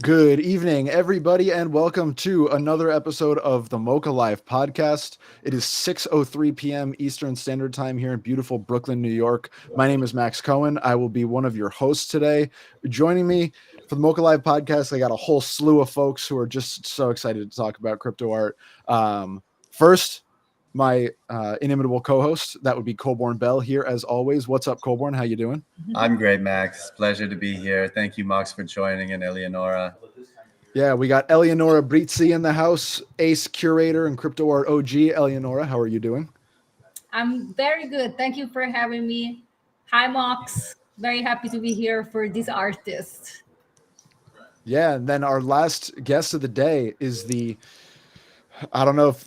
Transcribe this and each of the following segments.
Good evening, everybody, and welcome to another episode of the MOCA Live podcast. It is 6:03 p.m. Eastern Standard Time here in beautiful Brooklyn, New York. My name is Max Cohen. I will be one of your hosts today. Joining me for the MOCA Live podcast, I got a whole slew of folks who are just so excited to talk about crypto art. First, my inimitable co-host, that would be Colborne Bell here as always. What's up, Colborne? How you doing? I'm great, Max. Pleasure to be here. Thank you, Max, for joining, and Eleonora. Yeah, we got Eleonora Brizzi in the house, ace curator and crypto art OG. Eleonora, how are you doing? I'm very good. Thank you for having me. Hi, Mox. Very happy to be here for this artist. Yeah, and then our last guest of the day is I don't know if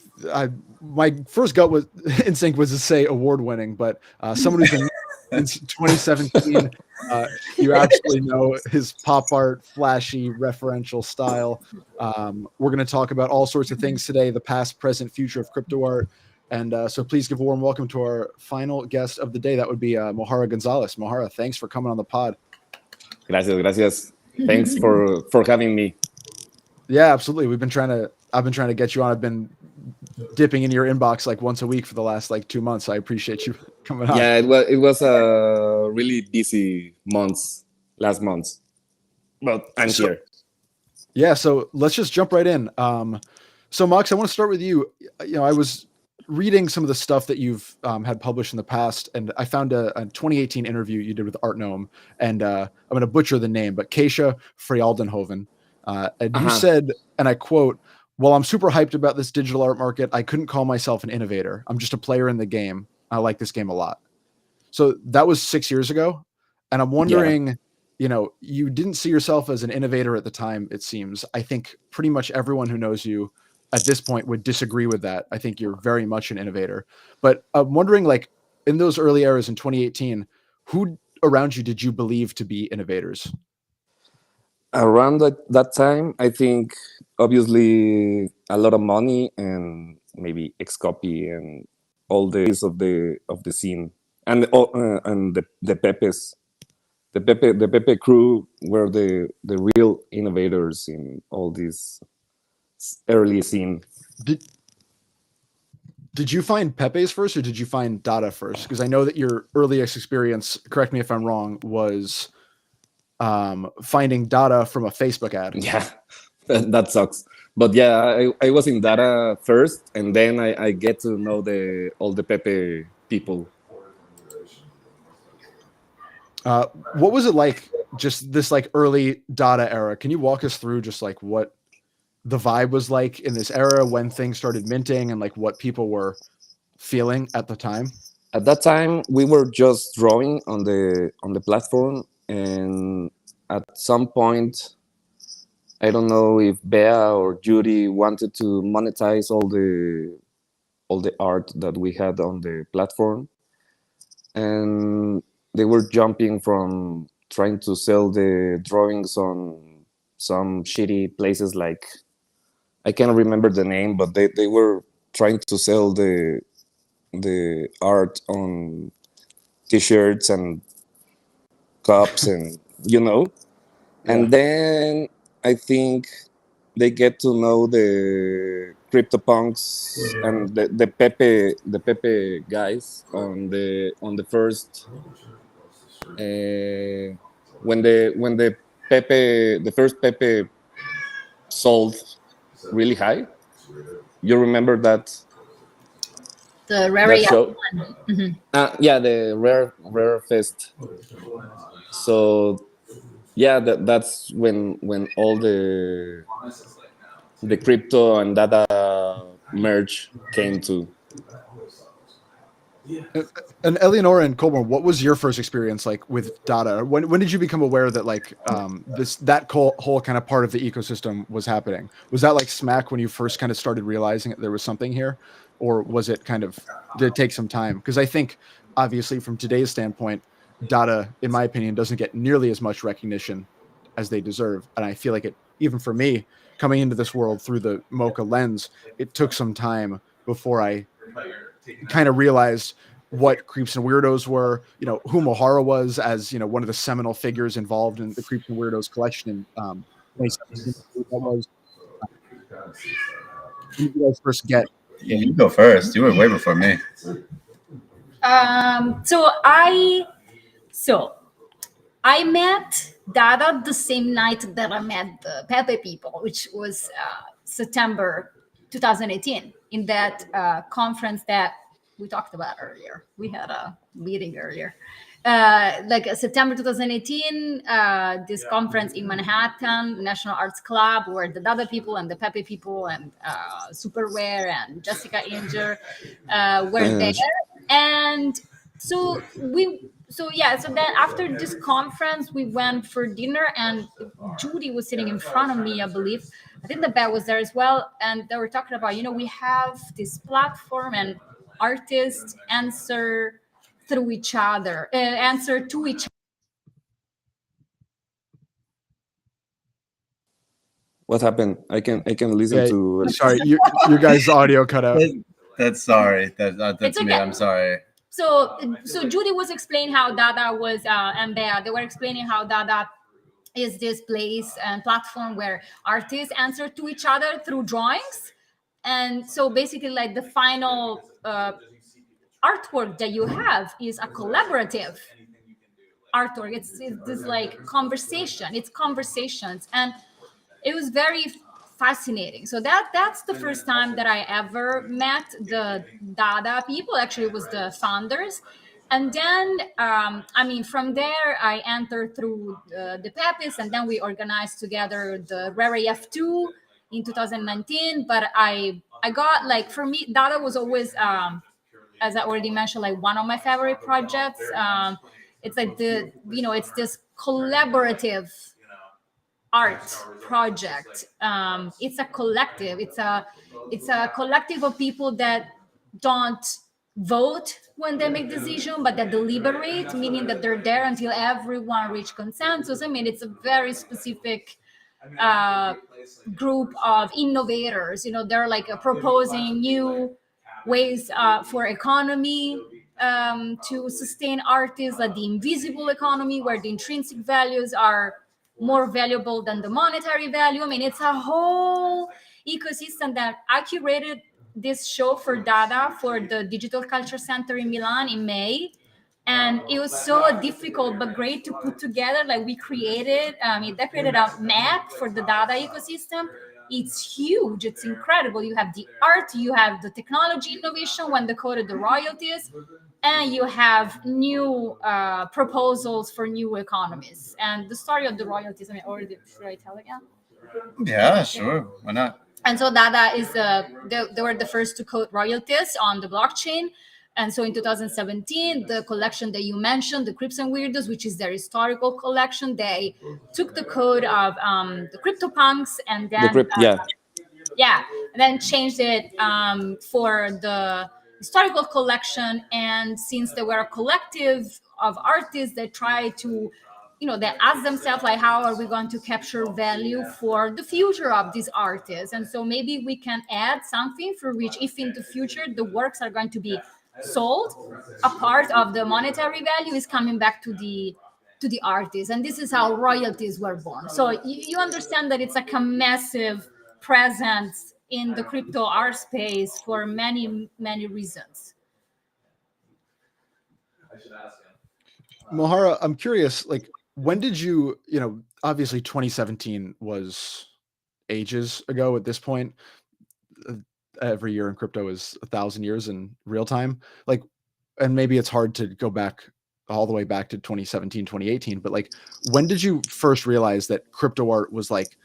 my first gut was instinct was to say award-winning, but someone who's been since 2017. You absolutely know his pop art, flashy, referential style. We're going to talk about all sorts of things today, the past, present, future of crypto art. And so please give a warm welcome to our final guest of the day. That would be Mohara Gonzalez. Mohara, thanks for coming on the pod. Gracias. Thanks for having me. Yeah, absolutely. I've been trying to get you on. I've been dipping in your inbox like once a week for the last 2 months. I appreciate you coming on. Yeah, it was a really busy last month, but I'm here. Yeah, so let's just jump right in. So Mox, I want to start with you. I was reading some of the stuff that you've had published in the past, and I found a 2018 interview you did with Art Gnome, and I'm going to butcher the name, but Keisha Frialdenhoven. And you said, and I quote, "Well, I'm super hyped about this digital art market. I couldn't call myself an innovator. I'm just a player in the game. I like this game a lot." So that was 6 years ago. And I'm wondering, you didn't see yourself as an innovator at the time, it seems. I think pretty much everyone who knows you at this point would disagree with that. I think you're very much an innovator. But I'm wondering, in those early eras in 2018, who around you did you believe to be innovators? Around that time, I think obviously a lot of money and maybe Xcopy and all the of the scene and the Pepes, the Pepe crew were the real innovators in all this early scene. Did you find Pepe's first, or did you find Dada first? Because I know that your earliest experience, correct me if I'm wrong, was finding Dada from a Facebook ad. Yeah, that sucks. But yeah, I was in Dada first, and then I get to know all the Pepe people. What was it like, just this early Dada era? Can you walk us through just what the vibe was like in this era when things started minting, and what people were feeling at the time? At that time, we were just drawing on the platform, and at some point, I don't know if Bea or Judy wanted to monetize all the art that we had on the platform, and they were jumping from trying to sell the drawings on some shitty places like, I can't remember the name, but they were trying to sell the art on t-shirts and cups and and then I think they get to know the CryptoPunks and the Pepe guys on the first when the first Pepe sold really high. You remember that? The rare show? One. Mm-hmm. Yeah, the rare fest. So yeah, that's when all the crypto and data merge came to. And Eleonora and Colborne, what was your first experience with Dada? When did you become aware that that whole kind of part of the ecosystem was happening? Was that smack when you first kind of started realizing that there was something here? or was it kind of, did it take some time? Because I think obviously from today's standpoint, Dada, in my opinion, doesn't get nearly as much recognition as they deserve. And I feel like it, even for me, coming into this world through the MOCA lens, it took some time before I kind of realized what Creeps and Weirdos were, you know, who Mohara was as, you know, one of the seminal figures involved in the Creeps and Weirdos collection in 2017. That was when you guys first get. Yeah, you go first. You were way before me. So I met Dada the same night that I met the Pepe people, which was September 2018, in that conference that we talked about earlier. We had a meeting earlier. September 2018, this conference in Manhattan, National Arts Club, where the Dada people and the Pepe people and Superware and Jessica Inger were there. And so then after this conference, we went for dinner, and Judy was sitting in front of me, I believe. I think the Bat was there as well. And they were talking about, you know, we have this platform and artists answer to each other. What happened? I can listen to. Sorry, your guys' audio cut out. That's sorry. That's It's me. okay. I'm sorry. So Judy was explaining how Dada was, and Bea, they were explaining how Dada is this place and platform where artists answer to each other through drawings. And so basically, like, the final artwork that you have is a collaborative artwork. It's this like conversation. It's conversations, and it was very fascinating. So that's the first time that I ever met the Dada people. Actually, it was the founders. And then, from there, I entered through the Pepis, and then we organized together the Rare F2 in 2019. But I got, like, for me, Dada was always, as I already mentioned, like, one of my favorite projects. It's like it's this collaborative art project. It's a collective. It's a collective of people that don't vote when they make decision, but that deliberate, meaning that they're there until everyone reach consensus. I mean, it's a very specific group of innovators. You know, they're like proposing new ways for economy to sustain artists, like the invisible economy, where the intrinsic values are more valuable than the monetary value. I mean, it's a whole ecosystem that I curated this show for Dada for the Digital Culture Center in Milan in May. And it was so difficult but great to put together. Like, we created, they created a map for the Dada ecosystem. It's huge. It's incredible. You have the art, you have the technology innovation when they coded the royalties, and you have new proposals for new economies. And the story of the royalties, should I tell again? Yeah, sure. Why not? And so Dada is, they were the first to code royalties on the blockchain. And so in 2017, the collection that you mentioned, the Crips and Weirdos, which is their historical collection, they took the code of the CryptoPunks and then and then changed it for the historical collection. And since they were a collective of artists that try to, they ask themselves, like, how are we going to capture value for the future of these artists? And so maybe we can add something for which, if in the future the works are going to be sold, a part of the monetary value is coming back to the artist. And this is how royalties were born. So you understand that it's like a massive presence in the crypto art space for many, many reasons. Mohara, I'm curious, like, when did you, obviously 2017 was ages ago at this point. Every year in crypto is 1,000 years in real time. Like, and maybe it's hard to go back all the way back to 2017, 2018, but like, when did you first realize that crypto art was like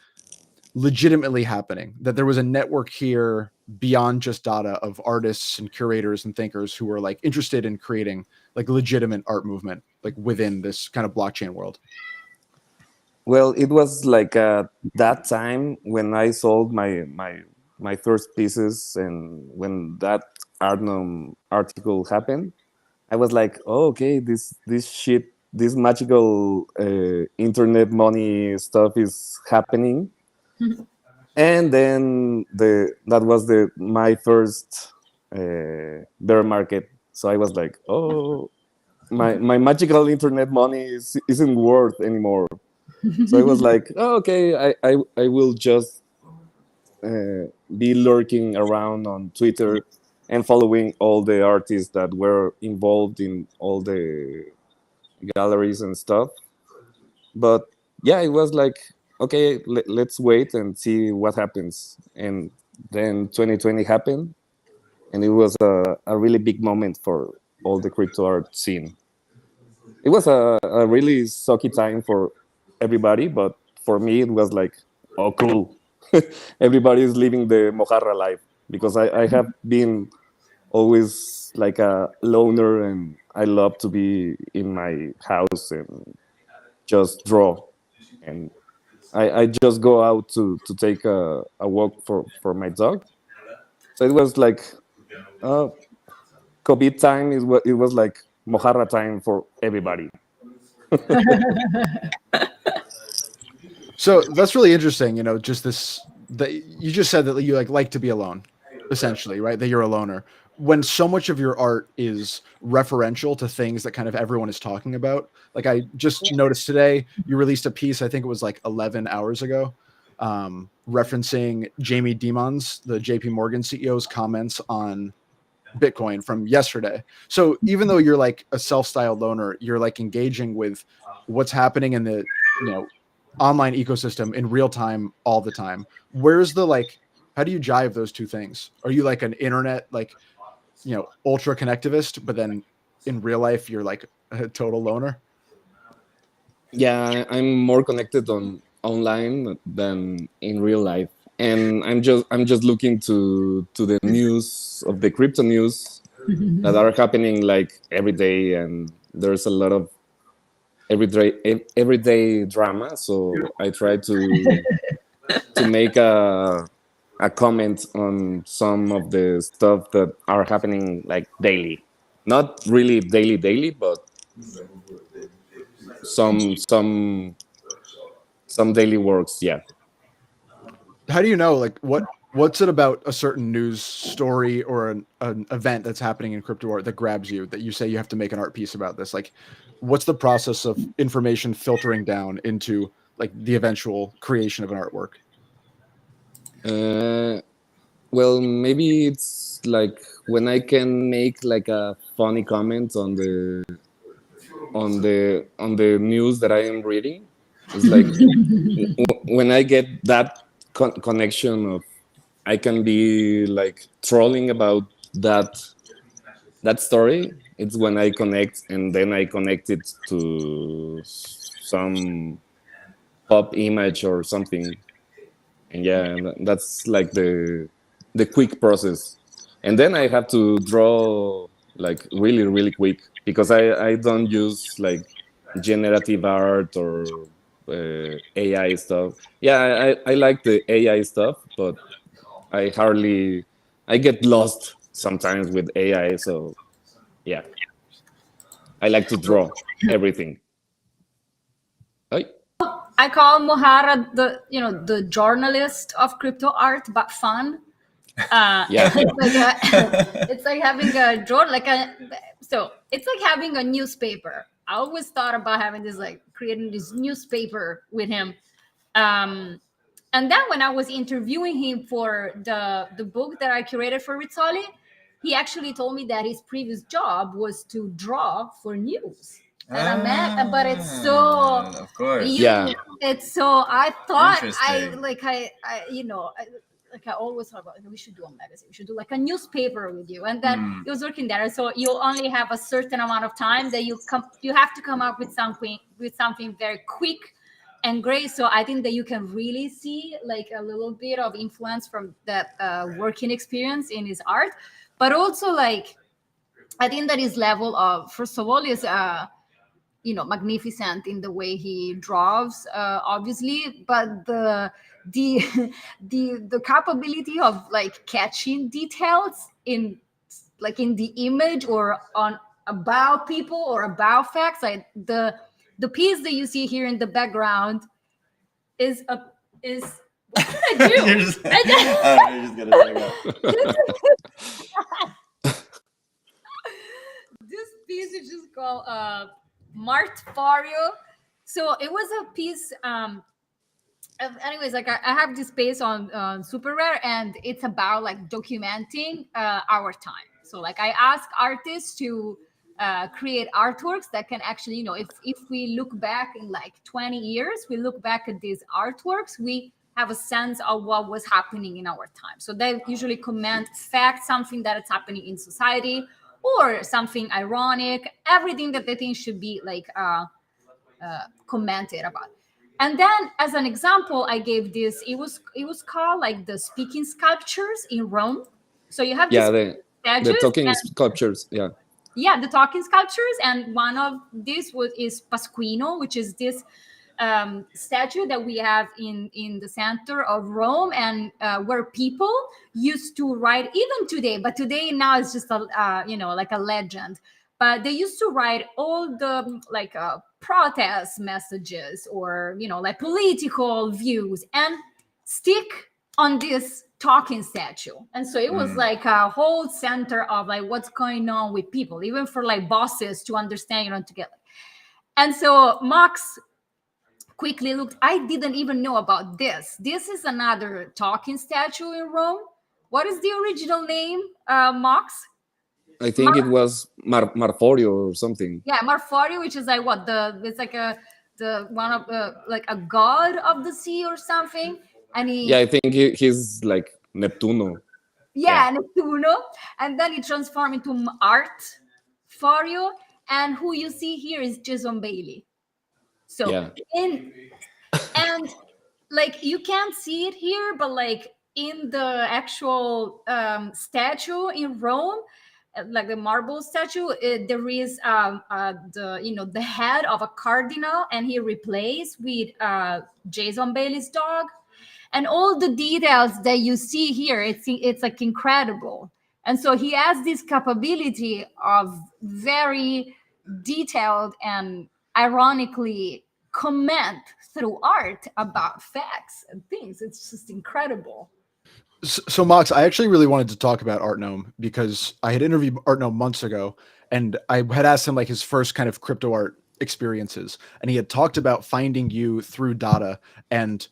legitimately happening, that there was a network here beyond just Dada of artists and curators and thinkers who were like interested in creating like legitimate art movement, like within this kind of blockchain world? Well, it was like that time when I sold my first pieces, and when that Arnhem article happened, I was like, oh, okay, this shit, this magical internet money stuff is happening. And then that was my first bear market. So I was like, oh, my magical internet money isn't worth anymore. So I was like, oh, okay, I will just be lurking around on Twitter and following all the artists that were involved in all the galleries and stuff. But yeah, it was like, okay, let's wait and see what happens. And then 2020 happened, and it was a really big moment for all the crypto art scene. It was a really sucky time for everybody, but for me, it was like, oh, cool. Everybody is living the mojarra life, because I have been always like a loner, and I love to be in my house and just draw. And I just go out to take a walk for my dog. So it was like COVID time. It was like mojarra time for everybody. So that's really interesting. Just this that you just said that you like to be alone, essentially, right? That you're a loner. When so much of your art is referential to things that kind of everyone is talking about. Like I just noticed today, you released a piece. I think it was like 11 hours ago, referencing Jamie Dimon's, the JP Morgan CEO's comments on Bitcoin from yesterday. So even though you're like a self-styled loner, you're like engaging with what's happening in the online ecosystem in real time all the time. Where's the how do you jive those two things? Are you like an internet ultra connectivist, but then in real life you're like a total loner? Yeah, I'm more connected online than in real life, and I'm just looking to the news of the crypto news that are happening like every day, and there's a lot of everyday drama. So I try to make a comment on some of the stuff that are happening like daily, not really daily, but some daily works. Yeah. How do you know what's it about a certain news story or an event that's happening in crypto art that grabs you, that you say you have to make an art piece about this? Like, what's the process of information filtering down into like the eventual creation of an artwork? Well, maybe it's like when I can make like a funny comment on the news that I am reading. It's like when I get that connection of, I can be like trolling about that story. It's when I connect, and then I connect it to some pop image or something. And yeah, that's like the quick process. And then I have to draw like really quick, because I don't use like generative art or AI stuff. Yeah, I like the AI stuff, but I get lost sometimes with AI. So yeah, I like to draw everything. Hey. I call Mohara the journalist of crypto art, but fun. Yeah. It's like having a journal, so it's like having a newspaper. I always thought about having this, like creating this newspaper with him. And then when I was interviewing him for the book that I curated for Rizzoli, he actually told me that his previous job was to draw for news. And I met, but it's so, of course. Yeah. it's so, I thought Interesting. I always thought about, we should do a magazine, we should do like a newspaper with you. And then he was working there, so you only have a certain amount of time that you have to come up with something very quick and great. So I think that you can really see like a little bit of influence from that working experience in his art. But also, like, I think that his level of, first of all, is magnificent in the way he draws, obviously, but the the capability of like catching details in like in the image or on about people or about facts. Like the piece that you see here in the background is what did I do? You're just, you're just gonna say that. This piece is just called Mart Fario. So it was a piece. Anyways, like I have this space on Super Rare, and it's about like documenting our time. So like I ask artists to create artworks that can actually, if we look back in like 20 years, we look back at these artworks, we have a sense of what was happening in our time. So they usually comment facts, something that is happening in society, or something ironic, everything that they think should be like commented about. And then as an example, I gave this, it was called like the speaking sculptures in Rome. So you have Yeah, these the statues talking and, sculptures. Yeah. yeah, the talking sculptures, and one of these is Pasquino, which is this statue that we have in the center of Rome, and where people used to write, even today, but today now it's just a like a legend. But they used to write all the like protest messages, or like political views, and stick on this talking statue. And so it was like a whole center of like what's going on with people, even for like bosses to understand, to get. And so Max quickly looked, I didn't even know about this. This is another talking statue in Rome. What is the original name, Max? I think it was Marforio or something. Yeah, Marforio, which is like what it's like the one of like a god of the sea or something. And Yeah, I think he's like Neptuno. yeah, Neptuno, and then he transformed into Art Fario, and who you see here is Jason Bailey. So Yeah. and like you can't see it here, but like in the actual statue in Rome, like the marble statue, there is the head of a cardinal, and he replaced with Jason Bailey's dog, and all the details that you see here, it's like incredible. And so he has this capability of very detailed and ironically comment through art about facts and things. It's just incredible. So Mox, I actually really wanted to talk about Art Gnome because I had interviewed Art Gnome months ago, and I had asked him like his first kind of crypto art experiences, and he had talked about finding you through Dada, and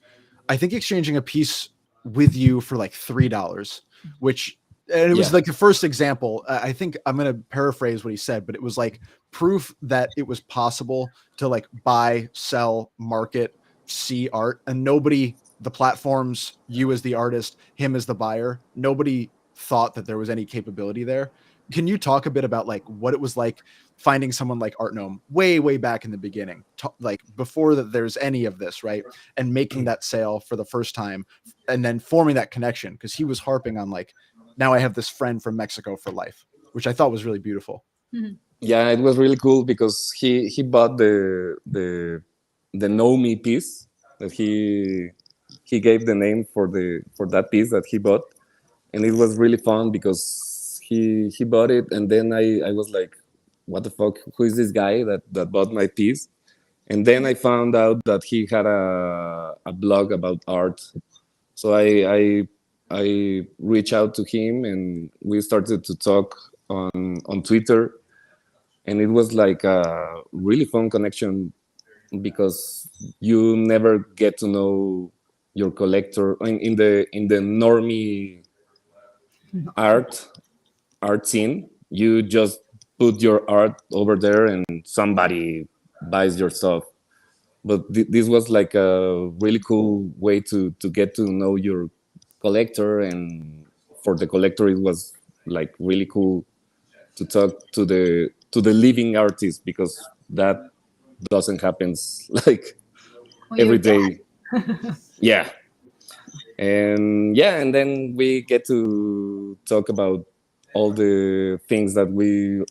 I think exchanging a piece with you for like $3, which, and it was like the first example. I think I'm going to paraphrase what he said, but it was like proof that it was possible to like buy, sell, market, see art, and nobody, the platforms, you as the artist, him as the buyer, nobody thought that there was any capability there. Can you talk a bit about like what it was like finding someone like Art Gnome way back in the beginning, like before that there's any of this, right? And making that sale for the first time, and then forming that connection, because he was harping on like, now I have this friend from Mexico for life, which I thought was really beautiful. Mm-hmm. Yeah, it was really cool because he bought the Know Me piece that he gave the name for that piece that he bought, and it was really fun because he bought it, and then I was like, what the fuck, who is this guy that bought my piece? And then I found out that he had a blog about art, so I reached out to him, and we started to talk on Twitter, and it was like a really fun connection because you never get to know your collector in the normie art scene. You just put your art over there and somebody buys your stuff. But this was like a really cool way to get to know your collector, and for the collector it was like really cool to talk to the living artist, because that doesn't happen like every day. Yeah. And then we get to talk about all the things that we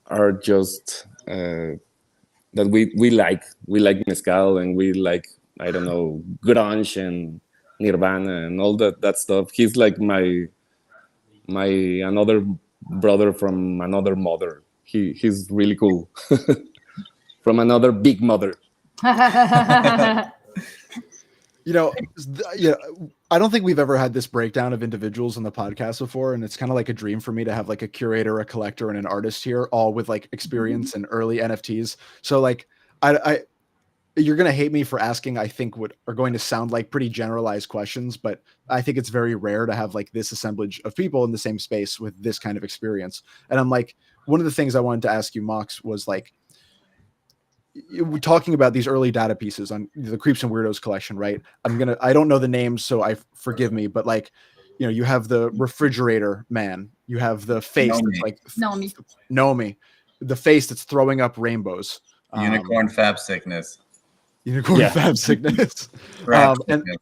are just that we like mezcal, and we like, I don't know, grunge and Nirvana and all that stuff. He's like my another brother from another mother. He's really cool. From another big mother. Yeah, I don't think we've ever had this breakdown of individuals on the podcast before, and it's kind of like a dream for me to have like a curator, a collector, and an artist here, all with like experience and early NFTs. So like, I you're gonna hate me for asking, I think, what are going to sound like pretty generalized questions, but I think it's very rare to have like this assemblage of people in the same space with this kind of experience. And I'm like, one of the things I wanted to ask you, Mox, was like, we're talking about these early data pieces on the Creeps and Weirdos collection, right? I don't know the names, so forgive me, but like, you have the refrigerator man, you have the face Nomi. that's like Nomi. Nomi, the face that's throwing up rainbows, Unicorn fab sickness. unicorn fab sickness, Crab and sickness.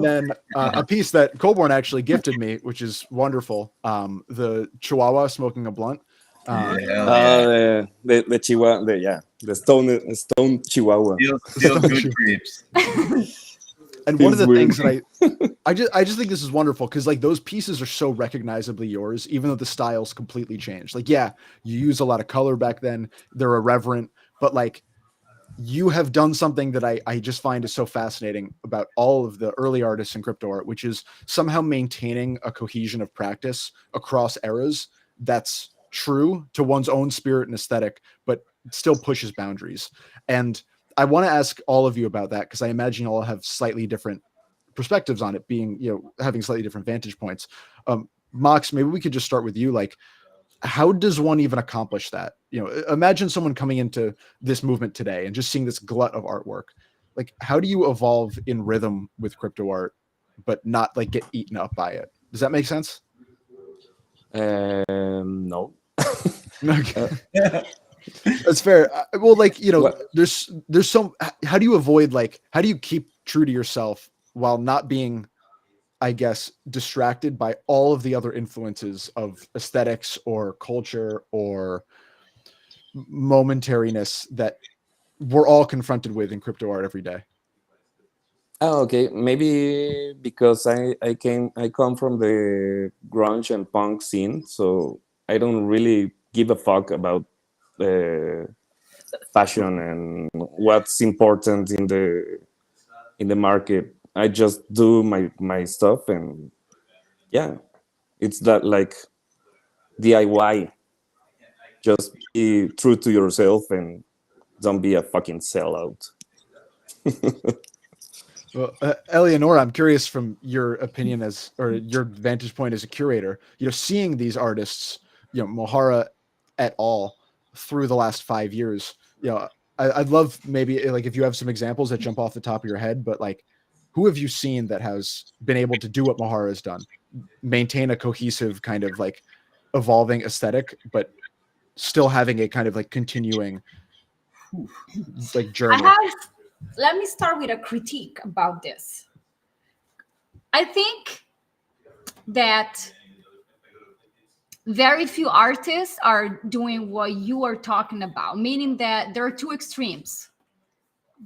then a piece that Colborne actually gifted me, which is wonderful, the Chihuahua smoking a blunt. Hell yeah. The Chihuahua, the stone Chihuahua. Feels good creeps. And one of the Feels things that I just think this is wonderful, because like those pieces are so recognizably yours, even though the style's completely changed. Like, yeah, you use a lot of color back then, they're irreverent, but like you have done something that I just find is so fascinating about all of the early artists in crypto art, which is somehow maintaining a cohesion of practice across eras that's true to one's own spirit and aesthetic, but still pushes boundaries. And I want to ask all of you about that, because I imagine you all have slightly different perspectives on it, being, having slightly different vantage points. Mox, maybe we could just start with you. Like, how does one even accomplish that? Imagine someone coming into this movement today and just seeing this glut of artwork. Like, how do you evolve in rhythm with crypto art, but not like get eaten up by it? Does that make sense? No. Okay. That's fair. Well, like, there's some, how do you avoid, like, how do you keep true to yourself while not being, I guess, distracted by all of the other influences of aesthetics or culture or momentariness that we're all confronted with in crypto art every day? Oh, okay. Maybe because I come from the grunge and punk scene, so I don't really give a fuck about fashion and what's important in the market. I just do my stuff, and yeah, it's that like DIY. Just be true to yourself and don't be a fucking sellout. Well, Eleonora, I'm curious from your opinion or your vantage point as a curator, seeing these artists, Mohara et al. Through the last 5 years, I'd love maybe like if you have some examples that jump off the top of your head, but like, who have you seen that has been able to do what Mohara has done, maintain a cohesive kind of like evolving aesthetic, but still having a kind of like continuing like journey? Let me start with a critique about this. I think that very few artists are doing what you are talking about, meaning that there are two extremes.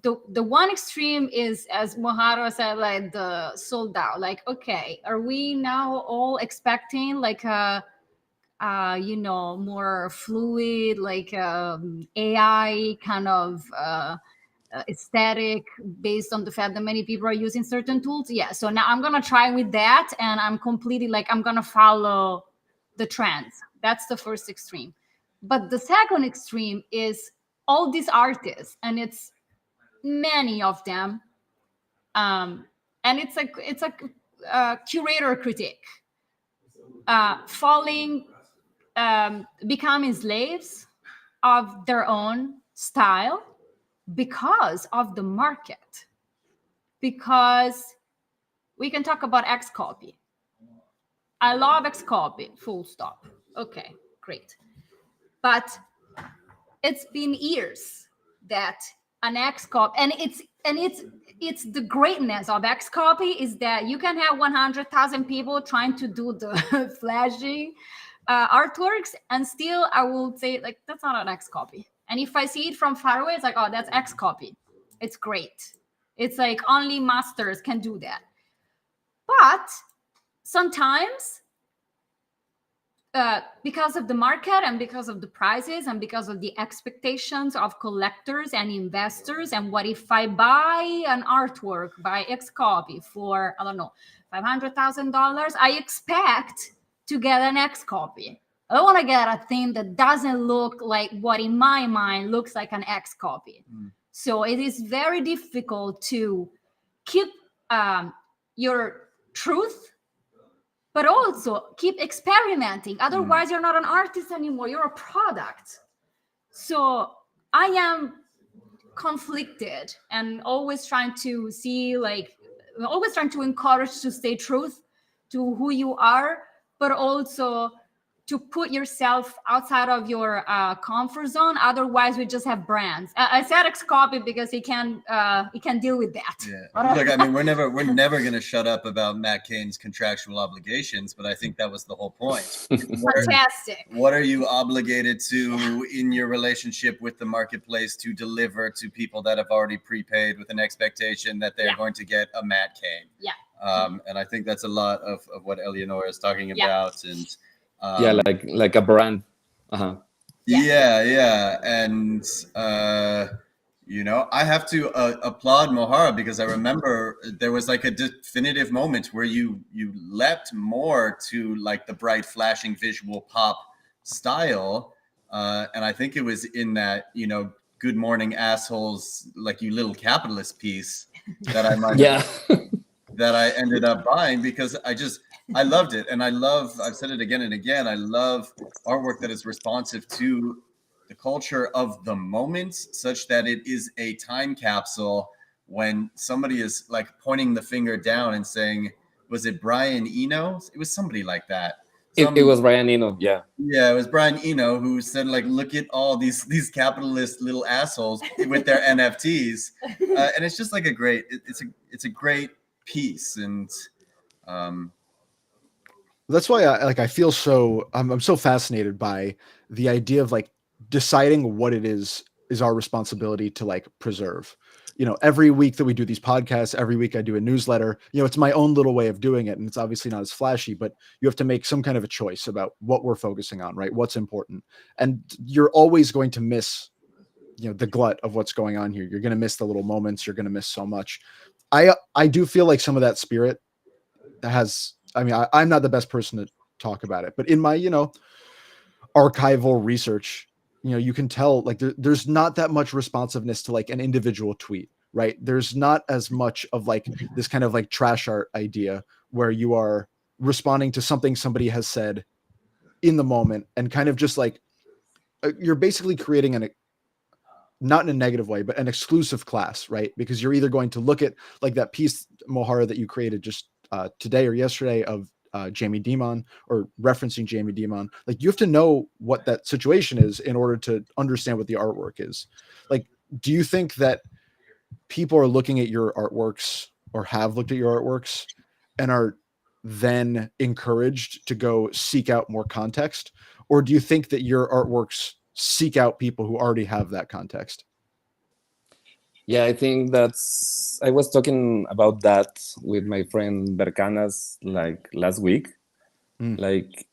The one extreme is, as Mohara said, like the sold out. Like, okay, are we now all expecting like a more fluid, like AI kind of aesthetic based on the fact that many people are using certain tools? Yeah, so now I'm gonna try with that, and I'm completely like, I'm gonna follow the trends. That's the first extreme. But the second extreme is all these artists, and it's many of them, and it's a curator critique, falling, becoming slaves of their own style because of the market. Because we can talk about Xcopy. I love Xcopy, full stop. Okay, great. But it's been years that an Xcopy, and it's the greatness of Xcopy is that you can have 100,000 people trying to do the flashy artworks, and still I will say like, that's not an Xcopy. And if I see it from far away, it's like, oh, that's Xcopy. It's great. It's like only masters can do that. But sometimes because of the market and because of the prices and because of the expectations of collectors and investors. And what if I buy an artwork by X copy for, I don't know, $500,000? I expect to get an X copy. I don't want to get a thing that doesn't look like what in my mind looks like an X copy. So it is very difficult to keep your truth, but also keep experimenting. Otherwise, you're not an artist anymore. You're a product. So I am conflicted and always trying to see, like, always trying to encourage to stay truth to who you are, but also to put yourself outside of your comfort zone. Otherwise, we just have brands. I said X copy because he can deal with that. Yeah. Look, I mean, we're never going to shut up about Matt Cain's contractual obligations, but I think that was the whole point. Fantastic. What are you obligated to in your relationship with the marketplace to deliver to people that have already prepaid with an expectation that they're going to get a Matt Cain? Yeah. And I think that's a lot of what Eleonora is talking about. And like a brand. Yeah. And you know, I have to applaud Mohara, because I remember there was like a definitive moment where you leapt more to like the bright flashing visual pop style, and I think it was in that, you know, Good Morning Assholes, like you little capitalist piece that I might that I ended up buying, because I loved it. And I've said it again and again, I love artwork that is responsive to the culture of the moment, such that it is a time capsule when somebody is like pointing the finger down and saying, was it Brian Eno? It was somebody like that. It was Brian Eno, yeah. Yeah, it was Brian Eno who said, like, look at all these capitalist little assholes with their NFTs. And it's just like it's a great piece. And that's why I feel so I'm so fascinated by the idea of like deciding what it is our responsibility to like preserve. You know, every week that we do these podcasts, every week I do a newsletter, you know, it's my own little way of doing it. And it's obviously not as flashy, but you have to make some kind of a choice about what we're focusing on, right? What's important. And you're always going to miss, you know, the glut of what's going on here. You're going to miss the little moments. You're going to miss so much. I do feel like some of that spirit has, I mean, I'm not the best person to talk about it, but in my, you know, archival research, you know, you can tell like there's not that much responsiveness to like an individual tweet, right? There's not as much of like this kind of like trash art idea where you are responding to something somebody has said in the moment and kind of just like, you're basically creating not in a negative way, but an exclusive class, right? Because you're either going to look at like that piece, Mohara, that you created just today or yesterday of Jamie Dimon, or referencing Jamie Dimon. Like, you have to know what that situation is in order to understand what the artwork is. Like, do you think that people are looking at your artworks or have looked at your artworks and are then encouraged to go seek out more context? Or do you think that your artworks seek out people who already have that context? Yeah, I think I was talking about that with my friend Bercanas like last week. Like,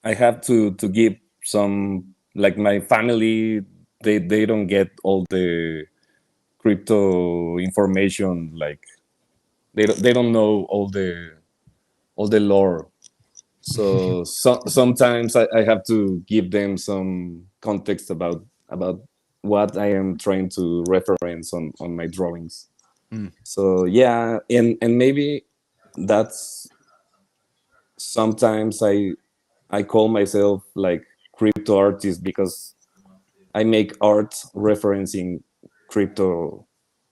I have to give some, like, my family, they don't get all the crypto information, like they don't know all the lore. So sometimes I have to give them some context about what I am trying to reference on my drawings. So yeah, and maybe that's sometimes I call myself like crypto artist, because I make art referencing crypto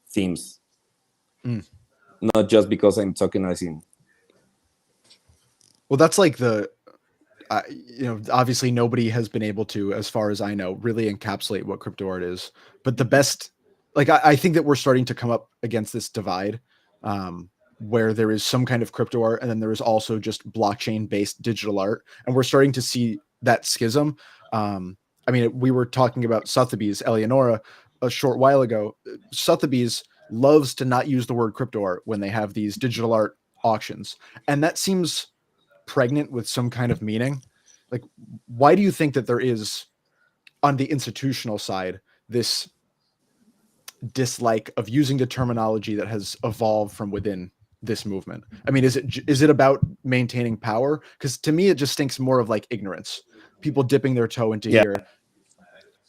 themes, not just because I'm tokenizing. Well, that's like you know, obviously nobody has been able to, as far as I know, really encapsulate what crypto art is. But the best, like, I think that we're starting to come up against this divide where there is some kind of crypto art and then there is also just blockchain-based digital art. And we're starting to see that schism. I mean, we were talking about Sotheby's, Eleonora, a short while ago. Sotheby's loves to not use the word crypto art when they have these digital art auctions. And that seems pregnant with some kind of meaning. Like, why do you think that there is, on the institutional side, this dislike of using the terminology that has evolved from within this movement? I mean, is it about maintaining power? Because to me, it just stinks more of like ignorance, people dipping their toe into here.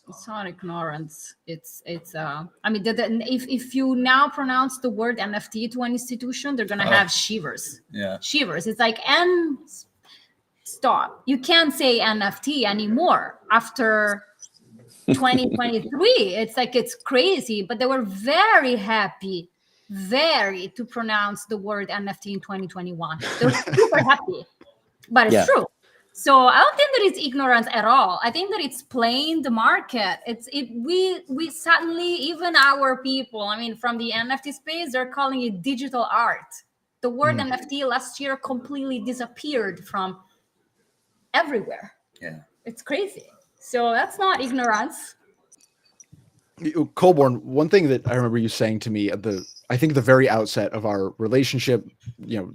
It's not ignorance. It's I mean, if you now pronounce the word NFT to an institution, they're gonna have shivers. Yeah. Shivers. It's like, and stop. You can't say NFT anymore after 2023. It's like, it's crazy. But they were very happy, to pronounce the word NFT in 2021. They're super happy. But it's true. So I don't think that it's ignorance at all. I think that it's playing the market. We suddenly, even our people, I mean, from the NFT space, they're calling it digital art. The word NFT last year completely disappeared from everywhere. Yeah. It's crazy. So that's not ignorance. Colborne, one thing that I remember you saying to me I think the very outset of our relationship,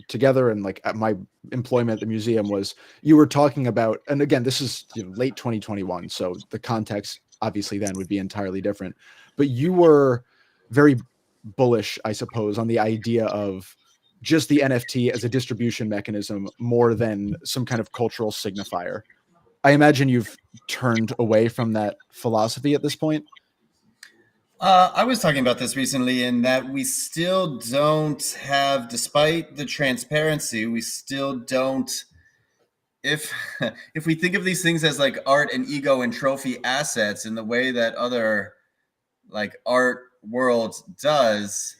together, and like at my employment at the museum, was you were talking about, and again, this is late 2021, so the context obviously then would be entirely different, but you were very bullish, I suppose, on the idea of just the NFT as a distribution mechanism more than some kind of cultural signifier. I imagine you've turned away from that philosophy at this point. I was talking about this recently, in that we still don't have, despite the transparency, we still don't. If we think of these things as like art and ego and trophy assets in the way that other like art world does,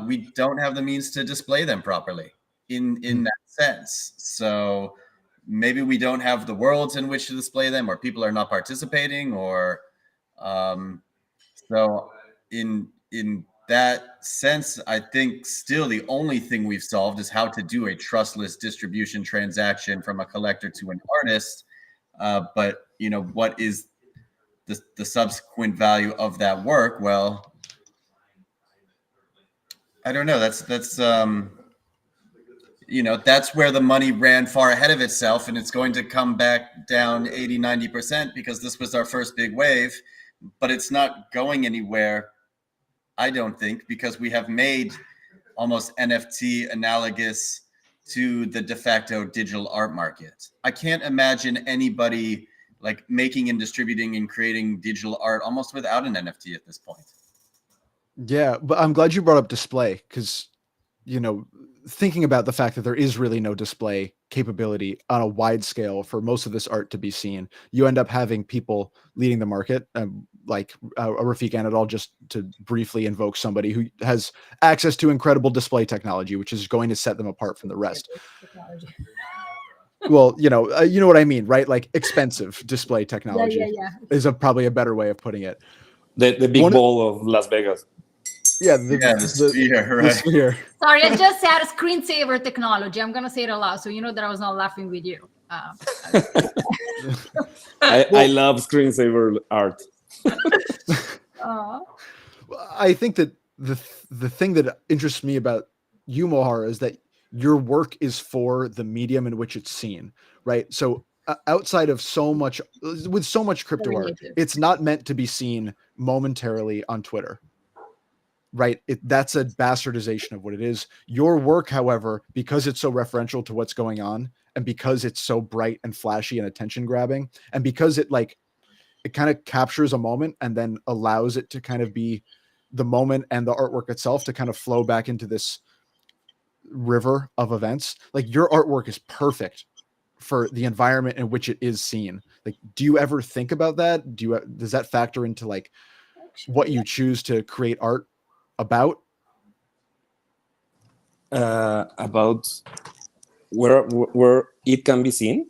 we don't have the means to display them properly in that sense. So maybe we don't have the worlds in which to display them, or people are not participating, or so in that sense, I think still the only thing we've solved is how to do a trustless distribution transaction from a collector to an artist. But what is the subsequent value of that work? Well, I don't know. That's that's where the money ran far ahead of itself, and it's going to come back down 80-90% because this was our first big wave. But it's not going anywhere, I don't think, because we have made almost NFT analogous to the de facto digital art market. I can't imagine anybody like making and distributing and creating digital art almost without an NFT at this point. Yeah, but I'm glad you brought up display, because thinking about the fact that there is really no display capability on a wide scale for most of this art to be seen, you end up having people leading the market, like Rafik Anadol, just to briefly invoke somebody who has access to incredible display technology, which is going to set them apart from the rest. Well, you know what I mean, right? Like expensive display technology is probably a better way of putting it. The big ball of Las Vegas. Yeah, the sphere, right? The sphere. Sorry, I just said screensaver technology. I'm gonna say it aloud, so you know that I was not laughing with you. I love screensaver art. I think that the thing that interests me about you, Mohar, is that your work is for the medium in which it's seen, right? So outside of so much crypto art, it's not meant to be seen momentarily on Twitter. Right. That's a bastardization of what it is. Your work, however, because it's so referential to what's going on, and because it's so bright and flashy and attention grabbing, and because it kind of captures a moment and then allows it to kind of be the moment and the artwork itself to kind of flow back into this river of events. Like, your artwork is perfect for the environment in which it is seen. Like, do you ever think about that? Does that factor into like what you choose to create art about where it can be seen?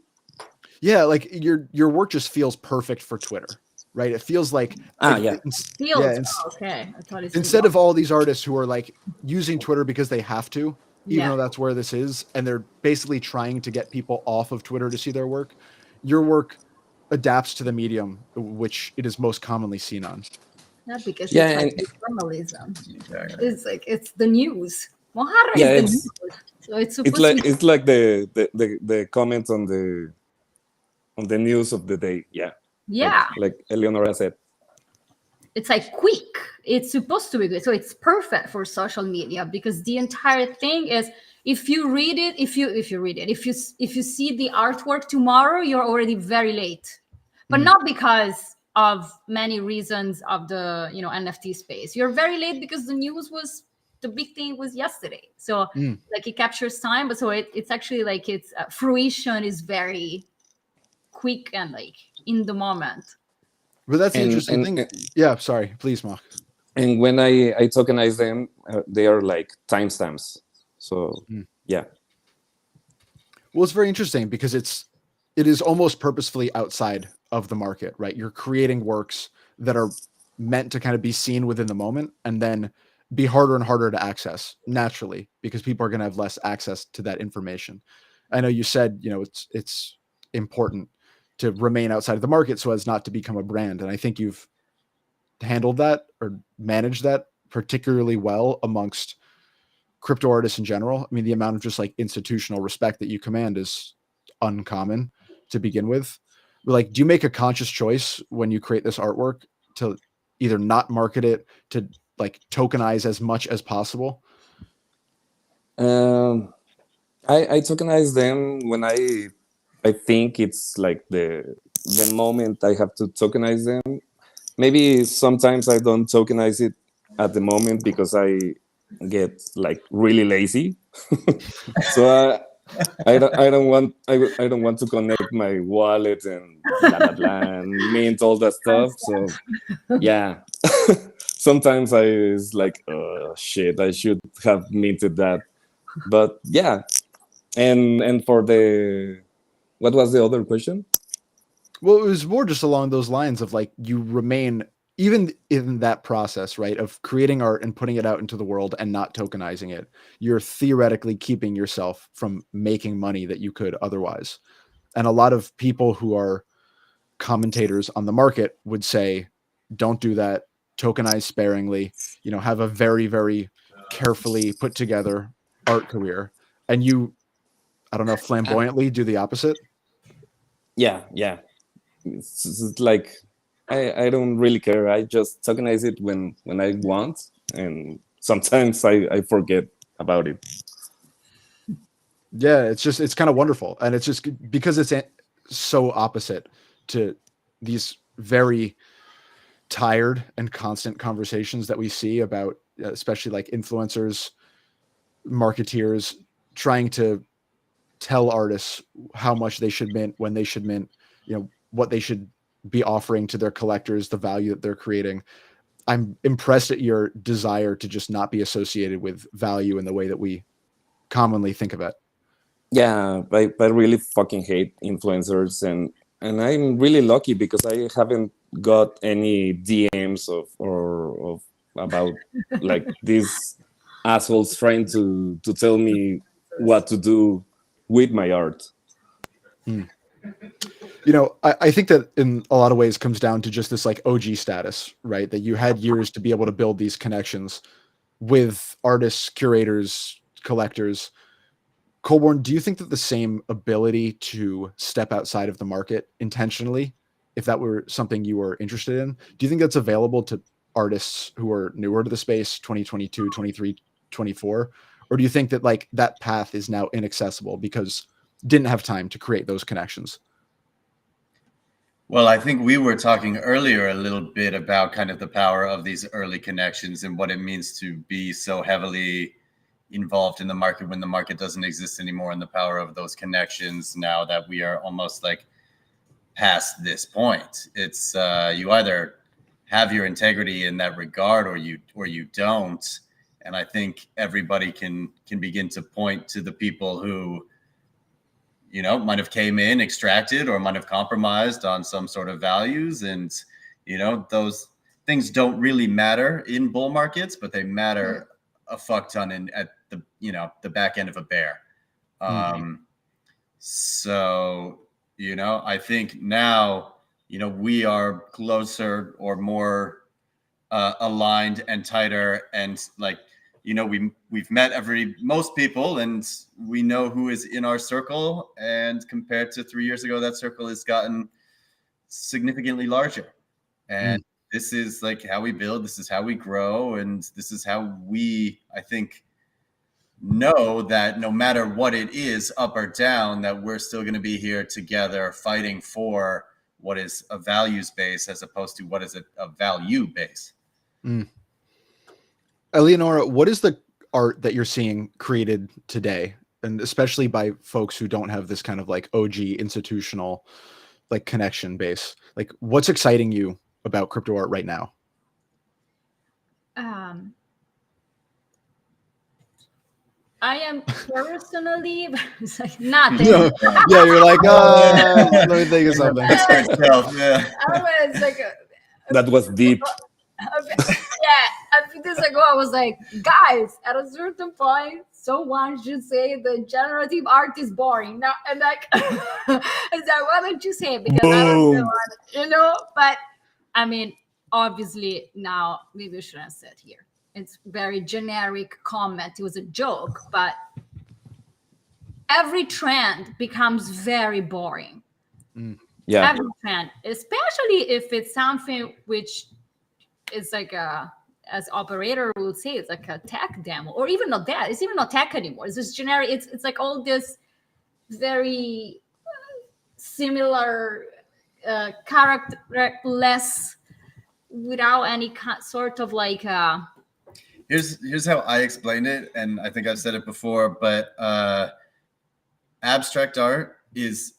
Yeah, like your work just feels perfect for Twitter, right? It feels like okay. I thought instead of all these artists who are like using Twitter because they have to, even though that's where this is, and they're basically trying to get people off of Twitter to see their work, your work adapts to the medium which it is most commonly seen on. Yeah, because it's like journalism. It's like it's the news. Mohara is the news. So it's like the comments on the on the news of the day. Yeah. Yeah. Like Eleonora said. It's like quick. It's supposed to be good. So it's perfect for social media because the entire thing is, if you read it, if you read it, if you see the artwork tomorrow, you're already very late. But not because of many reasons of the NFT space. You're very late because the big thing was yesterday. So like it captures time, but so it's actually like its fruition is very quick and like in the moment. But that's the And- interesting and- thing. Yeah, sorry, please, Mark. And when I tokenize them, they are like timestamps. So yeah. Well, it's very interesting because it is almost purposefully outside of the market, right? You're creating works that are meant to kind of be seen within the moment and then be harder and harder to access naturally because people are going to have less access to that information. I know you said, it's important to remain outside of the market so as not to become a brand. And I think you've handled that or managed that particularly well amongst crypto artists in general. I mean, the amount of just like institutional respect that you command is uncommon to begin with. Like, do you make a conscious choice when you create this artwork to either not market it, to like tokenize as much as possible? I tokenize them when I think it's like the moment I have to tokenize them. Maybe sometimes I don't tokenize it at the moment because I get like really lazy. So I don't want to connect my wallet and blah blah blah and mint all that stuff. So yeah. Sometimes it's like, oh shit, I should have minted that. But yeah. And for the, what was the other question? Well, it was more just along those lines of like, you remain even in that process, right, of creating art and putting it out into the world and not tokenizing it. You're theoretically keeping yourself from making money that you could otherwise. And a lot of people who are commentators on the market would say, don't do that, tokenize sparingly, have a very, very carefully put together art career. And you, I don't know, flamboyantly do the opposite. Yeah. It's like I don't really care. I just tokenize it when I want, and sometimes I forget about it. Yeah, it's kind of wonderful. And it's just because it's so opposite to these very tired and constant conversations that we see about, especially like influencers, marketeers trying to tell artists how much they should mint, when they should mint, what they should be offering to their collectors, the value that they're creating. I'm impressed at your desire to just not be associated with value in the way that we commonly think of it. Yeah, I really fucking hate influencers, and I'm really lucky because I haven't got any DMs of about like these assholes trying to tell me what to do with my art. I think that in a lot of ways comes down to just this like OG status, right? That you had years to be able to build these connections with artists, curators, collectors. Colborn, do you think that the same ability to step outside of the market intentionally, if that were something you were interested in, do you think that's available to artists who are newer to the space, 2022, 23, 24? Or do you think that like that path is now inaccessible because didn't have time to create those connections? Well, I think we were talking earlier a little bit about kind of the power of these early connections and what it means to be so heavily involved in the market when the market doesn't exist anymore, and the power of those connections now that we are almost like past this point. It's you either have your integrity in that regard or you don't. And I think everybody can begin to point to the people who might have came in, extracted, or might have compromised on some sort of values. And, those things don't really matter in bull markets, but they matter a fuck ton at the, the back end of a bear. So, I think now, we are closer or more aligned and tighter and like you know, we've met most people, and we know who is in our circle. And compared to 3 years ago, that circle has gotten significantly larger. And this is like how we build. This is how we grow, and this is how we, I think, know that no matter what it is, up or down, that we're still going to be here together, fighting for what is a values base as opposed to what is a value base. Eleonora, what is the art that you're seeing created today, and especially by folks who don't have this kind of like OG institutional like connection base? Like, what's exciting you about crypto art right now? I am personally nothing. Yeah, you're like, let me think of something. I was like, That was deep. A few days ago, I was like, guys, at a certain point, someone should say the generative art is boring. Now, and like, I said, why don't you say it? Because I don't know, you know. But I mean, obviously, now maybe we shouldn't sit here. It's very generic comment. It was a joke, but every trend becomes very boring. Yeah. Every trend, especially if it's something which is like as operator will say, it's like a tech demo, or even not that. It's even not tech anymore. It's just generic. It's like all this very similar characterless, without any sort of like. Here's how I explained it, and I think I've said it before, but abstract art is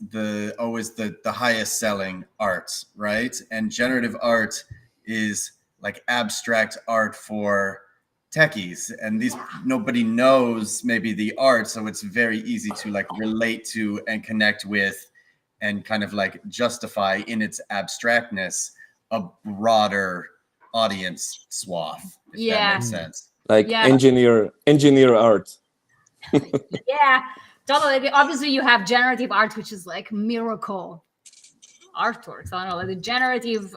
always the highest selling art, right? And generative art is like abstract art for techies, and nobody knows maybe the art, so it's very easy to like relate to and connect with and kind of like justify in its abstractness a broader audience swath, if that makes sense. Like engineer art. Yeah, totally. Obviously, you have generative art, which is like miracle artworks. I don't know, like the generative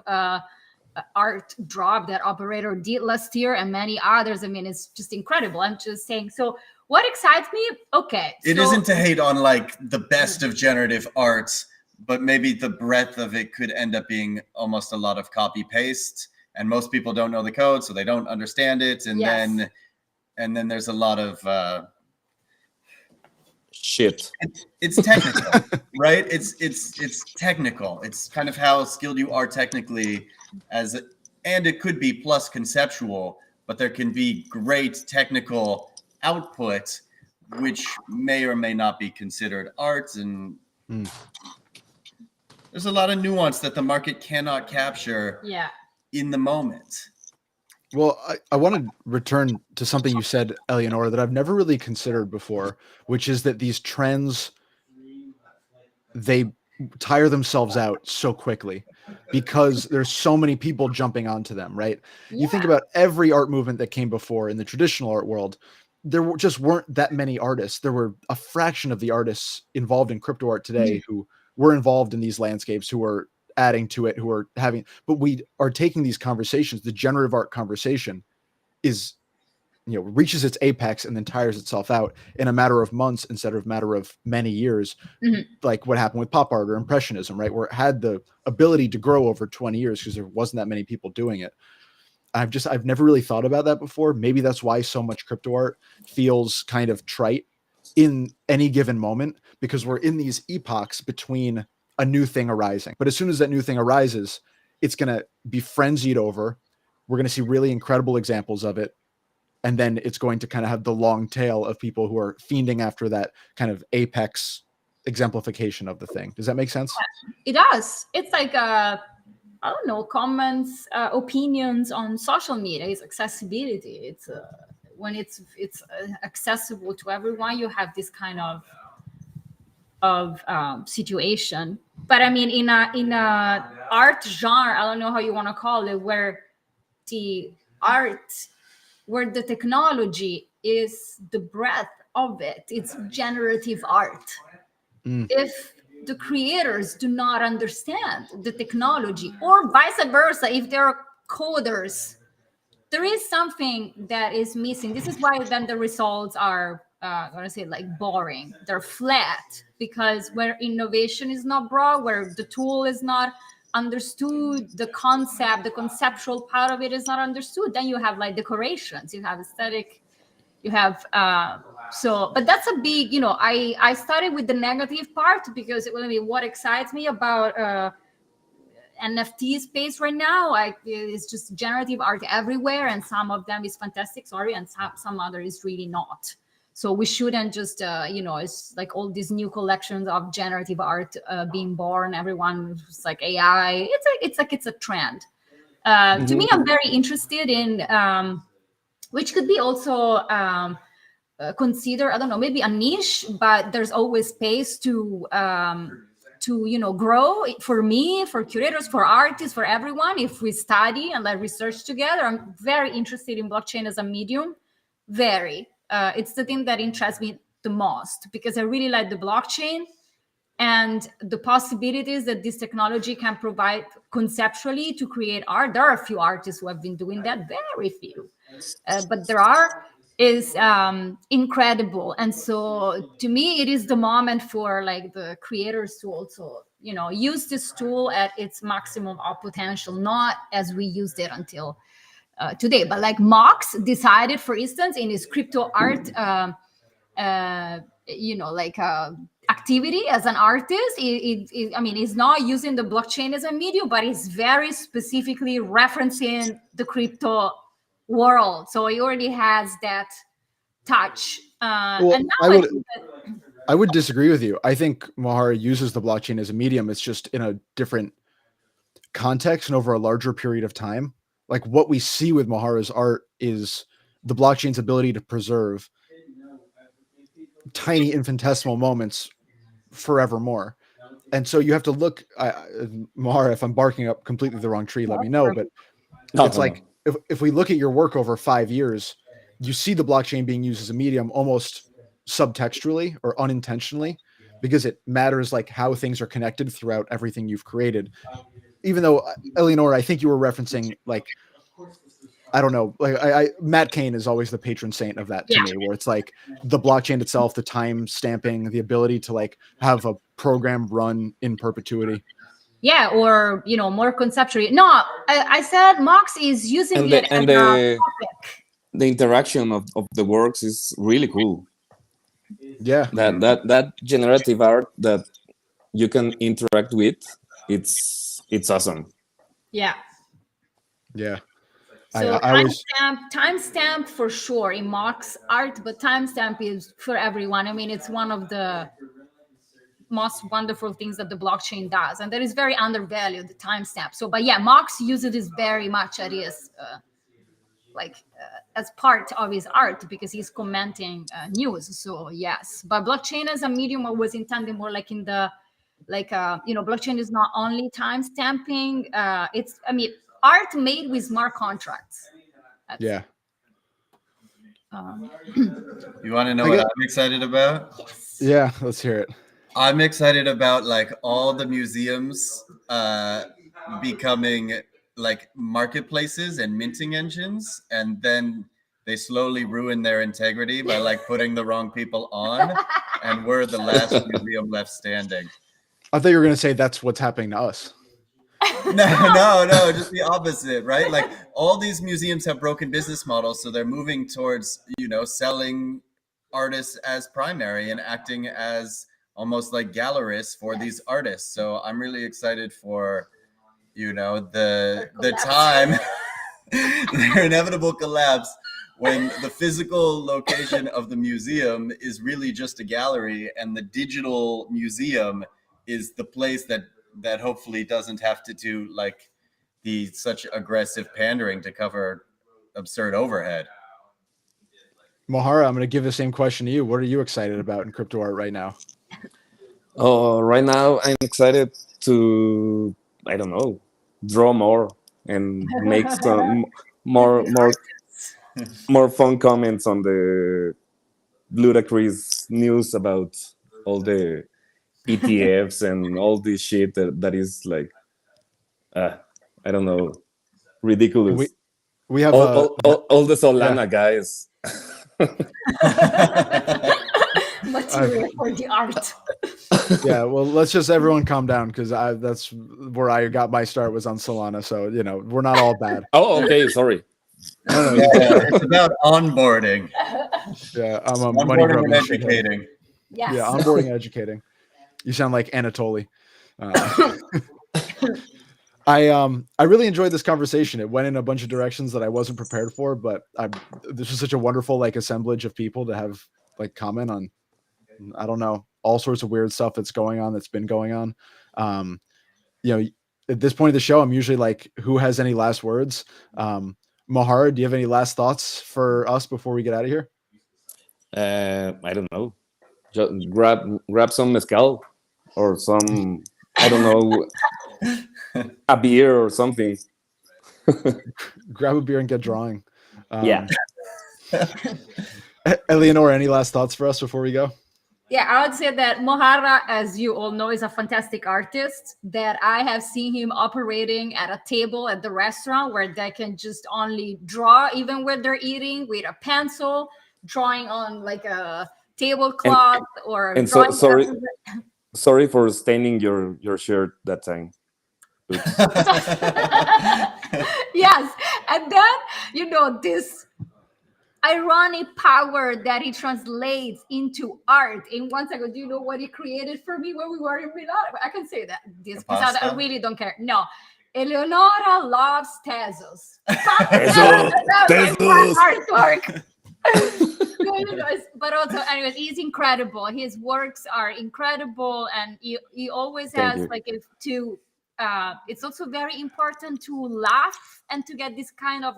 art drop that operator did last year, and many others. I mean, it's just incredible. I'm just saying. So, what excites me? Okay, it isn't to hate on like the best of generative arts, but maybe the breadth of it could end up being almost a lot of copy paste. And most people don't know the code, so they don't understand it. And then there's a lot of shit. It's technical, right? It's technical. It's kind of how skilled you are technically, and it could be plus conceptual, but there can be great technical output, which may or may not be considered art. And there's a lot of nuance that the market cannot capture. In the moment. Well, I want to return to something you said, Eleonora, that I've never really considered before, which is that these trends, they tire themselves out so quickly because there's so many people jumping onto them, right? You think about every art movement that came before in the traditional art world, there just weren't that many artists. There were a fraction of the artists involved in crypto art today who were involved in these landscapes, who were adding to it, who are having, but we are taking these conversations. The generative art conversation is, reaches its apex and then tires itself out in a matter of months instead of a matter of many years, like what happened with pop art or impressionism, right? Where it had the ability to grow over 20 years because there wasn't that many people doing it. I've never really thought about that before. Maybe that's why so much crypto art feels kind of trite in any given moment, because we're in these epochs between a new thing arising. But as soon as that new thing arises, it's going to be frenzied over. We're going to see really incredible examples of it. And then it's going to kind of have the long tail of people who are fiending after that kind of apex exemplification of the thing. Does that make sense? It does. It's like, I don't know, comments, opinions on social media. It's accessibility. It's when it's accessible to everyone, you have this kind of situation. But I mean, in a art genre, I don't know how you want to call it, where the technology is the breadth of it. It's generative art. If the creators do not understand the technology, or vice versa, if there are coders there is something that is missing. This is why then the results are, I want to say, like boring. They're flat, because where innovation is not brought, where the tool is not understood, the concept, the conceptual part of it is not understood, then you have like decorations, you have aesthetic, you have but that's a big, I started with the negative part, because what excites me about NFT space right now, it's just generative art everywhere, and some of them is fantastic, sorry, and some other is really not. So we shouldn't just it's like all these new collections of generative art being born, everyone is like AI, it's a trend. To me, I'm very interested in which could be also consider, I don't know, maybe a niche, but there's always space to grow for me, for curators, for artists, for everyone, if we study and like research together. I'm very interested in blockchain as a medium. Very it's the thing that interests me the most, because I really like the blockchain and the possibilities that this technology can provide conceptually to create art. There are a few artists who have been doing that, very few, but there are, is incredible. And so to me, it is the moment for like the creators to also use this tool at its maximum of potential, not as we used it until today. But like Mox decided, for instance, in his crypto art activity as an artist, he's not using the blockchain as a medium, but he's very specifically referencing the crypto world, so he already has that touch. Well, and now I would disagree with you. I think Mahara uses the blockchain as a medium. It's just in a different context and over a larger period of time. Like what we see with Mahara's art is the blockchain's ability to preserve tiny infinitesimal moments forevermore. And so you have to look, Mahara, if I'm barking up completely the wrong tree, let me know. But it's like, if we look at your work over 5 years, you see the blockchain being used as a medium almost subtextually or unintentionally, because it matters like how things are connected throughout everything you've created. Even though, Eleonora, I think you were referencing like, I don't know, like Matt Cain is always the patron saint of that to me, where it's like the blockchain itself, the time stamping, the ability to like have a program run in perpetuity. Yeah, or more conceptually. No, I said Mox is using And it as a topic. The interaction of the works is really cool. Yeah, that generative art that you can interact with, it's awesome. Yeah. So timestamp for sure in Mox art, but timestamp is for everyone. I mean, it's one of the most wonderful things that the blockchain does, and that is very undervalued, the timestamp. So, but yeah, Mox uses this very much at his as part of his art, because he's commenting news. So yes, but blockchain as a medium, I was intending more like in the blockchain is not only time stamping. It's art made with smart contracts. Yeah. You want to know what I'm excited about? Yes. Yeah, let's hear it. I'm excited about like all the museums becoming like marketplaces and minting engines, and then they slowly ruin their integrity by like putting the wrong people on, and we're the last museum left standing. I thought you were going to say that's what's happening to us. No, just the opposite, right? Like all these museums have broken business models, so they're moving towards, selling artists as primary and acting as almost like gallerists for these artists. So I'm really excited for, the time, their inevitable collapse, when the physical location of the museum is really just a gallery, and the digital museum is the place that hopefully doesn't have to do like such aggressive pandering to cover absurd overhead. Mahara, I'm going to give the same question to you. What are you excited about in crypto art right now? Oh, right now I'm excited to, I don't know, draw more and make some more fun comments on the ludicrous news about all the ETFs and all this shit that is like, I don't know, ridiculous. We have all the Solana guys. Material for the art. yeah. Well, let's just everyone calm down because that's where I got my start was on Solana. So we're not all bad. Oh, okay. Sorry. No, It's about onboarding. Yeah, I'm a money Onboarding grubbing and shithead. educating. Yes. Yeah, onboarding and educating. You sound like Anatoly. I really enjoyed this conversation. It went in a bunch of directions that I wasn't prepared for, but this was such a wonderful assemblage of people to have comment on, I don't know, all sorts of weird stuff that's been going on. At this point of the show, I'm usually who has any last words? Mohara, do you have any last thoughts for us before we get out of here? I don't know. Just grab some mezcal or some, I don't know, a beer or something. Grab a beer and get drawing. Yeah. Eleonora, any last thoughts for us before we go? Yeah, I would say that Mohara, as you all know, is a fantastic artist that I have seen him operating at a table at the restaurant where they can just only draw even when they're eating with a pencil, drawing on a tablecloth or and drawing. Sorry for staining your shirt that time. Yes, and then this ironic power that he translates into art. In 1 second, do you know what he created for me when we were in Milan? I can say that this because I really don't care. No, Eleonora loves Tezos. Tezos. Artwork. But also, anyways, he's incredible. His works are incredible, and he always has it's also very important to laugh and to get this kind of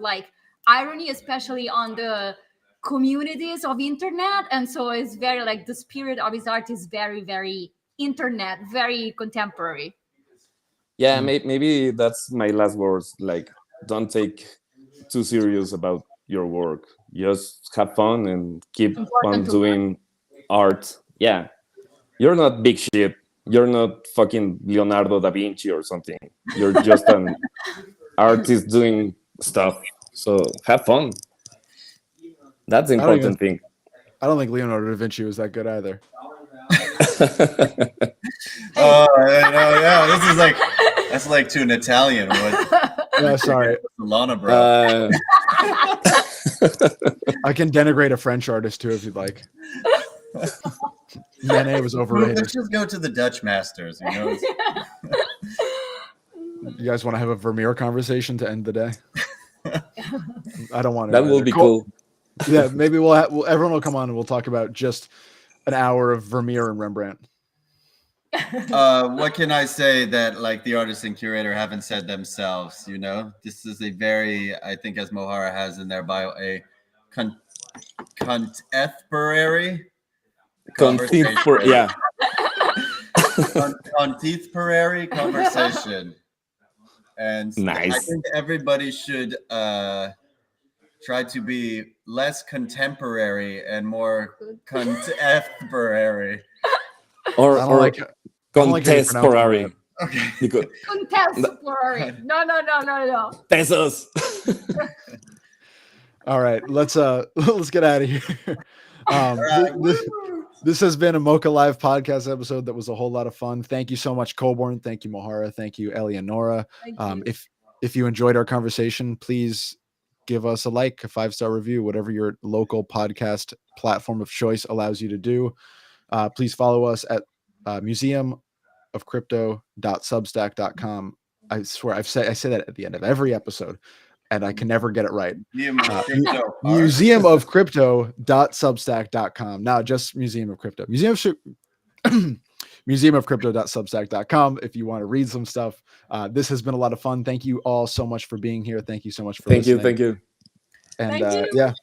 irony, especially on the communities of internet. And so it's very the spirit of his art is very, very internet, very contemporary. Yeah, maybe that's my last words. Don't take too serious about your work. Just have fun and keep on doing art. Yeah, you're not big shit. You're not fucking Leonardo da Vinci or something. You're just an artist doing stuff. So have fun. That's the important thing. I don't think Leonardo da Vinci was that good either. Oh, yeah. This is that's to an Italian. Yeah, sorry. Solana, bro. I can denigrate a French artist too if you'd like. Manet was overrated. Let's just go to the Dutch masters. You guys want to have a Vermeer conversation to end the day? I don't want to. That will be cool. Yeah, maybe everyone will come on and we'll talk about just an hour of Vermeer and Rembrandt. What can I say that the artist and curator haven't said themselves? This is a very, I think, as Mohara has in their bio, a contemporary contemporary conversation. And nice. I think everybody should try to be less contemporary and more contemporary. Or contemporary. Okay. Contemporary. No. Pesos. All right, let's get out of here. This has been a MOCA Live podcast episode that was a whole lot of fun. Thank you so much, Colborne. Thank you, Mohara. Thank you, Eleonora. If you enjoyed our conversation, please give us a 5-star review, whatever your local podcast platform of choice allows you to do. Please follow us at museumofcrypto.substack.com. I swear I say that at the end of every episode, and I can never get it right. Museumofcrypto.substack.com. Not just Museum of Crypto. Museumofcrypto.substack.com if you want to read some stuff. This has been a lot of fun. Thank you all so much for being here. Thank you so much for listening. Thank you. And Thank you. yeah,